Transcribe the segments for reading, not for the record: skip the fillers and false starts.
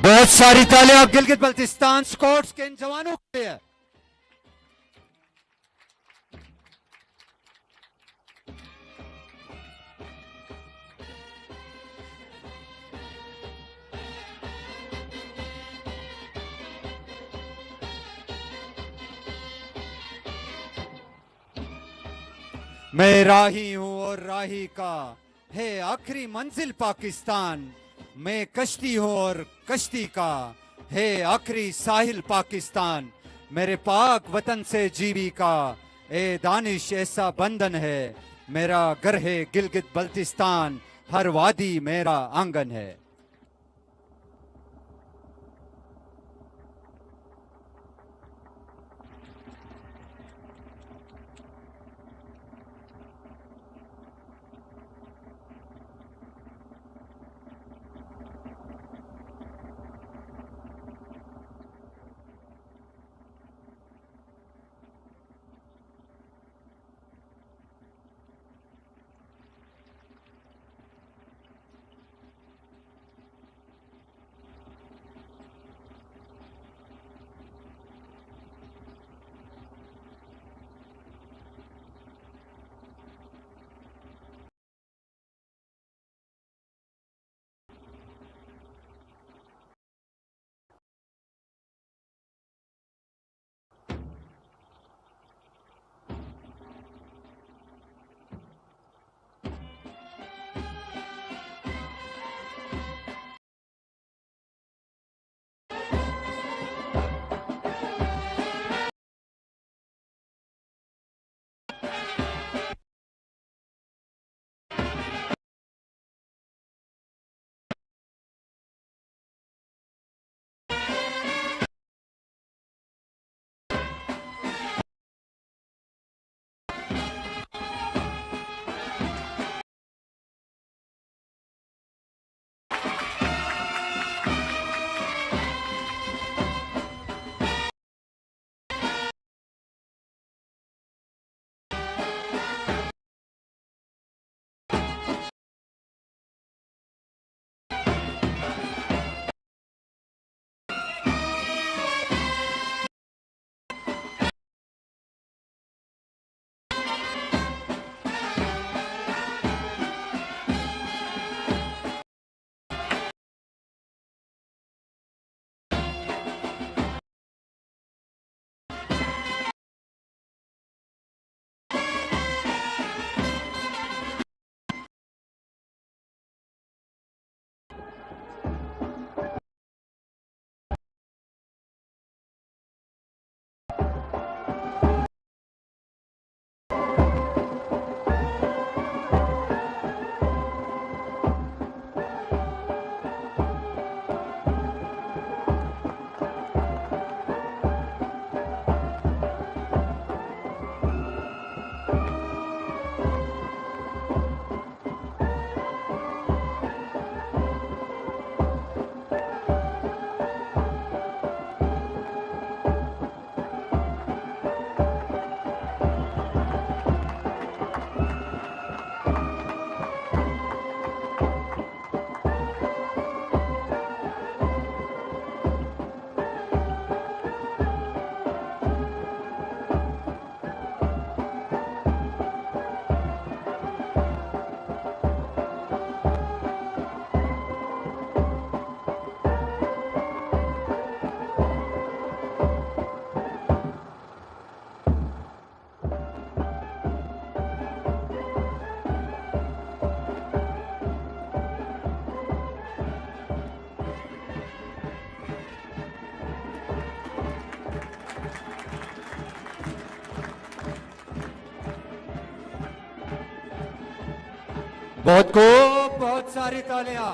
बहुत सारी तालियां गिलगित बल्तिस्तान स्क्वाड्स के इन जवानों के लिए। मैं राही हूं और राही का है आखिरी मंजिल पाकिस्तान। मैं कश्ती हूं और कश्ती का है आखिरी साहिल पाकिस्तान। मेरे पाक वतन से जीवी का ए दानिश ऐसा बंधन है। मेरा घर है गिलगित बल्तिस्तान, हर वादी मेरा आंगन है। बहुत सारी तालियां।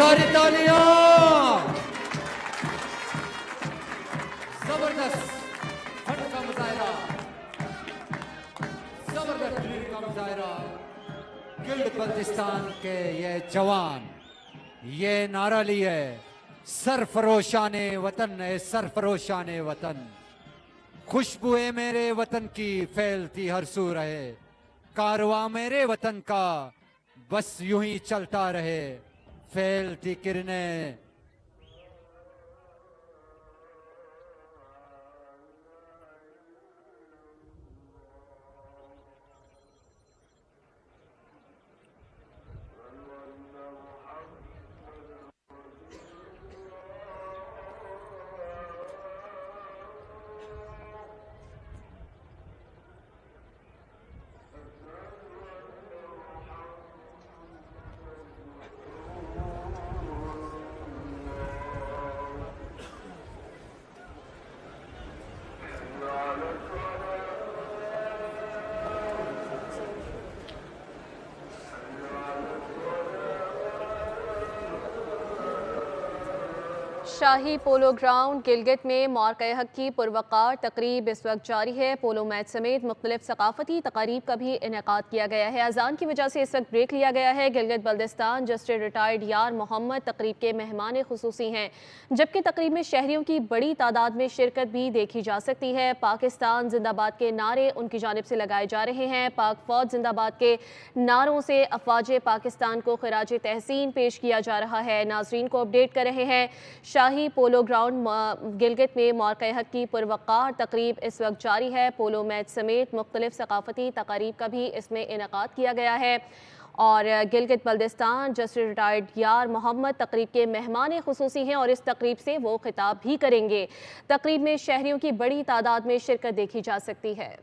जोरदार तालियां। जबरदस्त फन का मुजाहरा, जबरदस्त ड्रिल का मुजाहरा। गिल्ड बल्तिस्तान के ये जवान ये नारा लिए, सरफरोशाने वतन है सरफरोशाने वतन, खुशबुए मेरे वतन की फैलती हर सू रहे, कारवां मेरे वतन का बस यूं ही चलता रहे, फैलती किरणें। शाही पोलो ग्राउंड गिलगित में मौक़े हक की पुरवकार तकरीब इस वक्त जारी है। पोलो मैच समेत मुख्तलिफ सकाफती तकारीब का भी इनेकाद किया गया है। अजान की वजह से इस वक्त ब्रेक लिया गया है। गिलगित बल्दिस्तान जस्टिस रिटायर्ड यार मोहम्मद तकरीब के मेहमान खुसूसी हैं, जबकि तकरीब में शहरियों की बड़ी तादाद में शिरकत भी देखी जा सकती है। पाकिस्तान जिंदाबाद के नारे उनकी जानिब से लगाए जा रहे हैं। पाक फौज जिंदाबाद के नारों से अफवाज पाकिस्तान को खराज तहसीन पेश किया जा रहा है। नाजरीन को अपडेट कर रहे हैं, शाही पोलो ग्राउंड गिलगित में मौक़े हक की पुरवकार तकरीब इस वक्त जारी है। पोलो मैच समेत मुख्तलिफ सकाफती तकारीब का भी इसमें इनेकाद किया गया है और गिलगित बल्दिस्तान जस्टिस रिटायर्ड यार मोहम्मद तकरीब के मेहमान खुसूसी हैं और इस तकरीब से वो खिताब भी करेंगे। तकरीब में शहरियों की बड़ी तादाद में शिरकत देखी जा सकती है।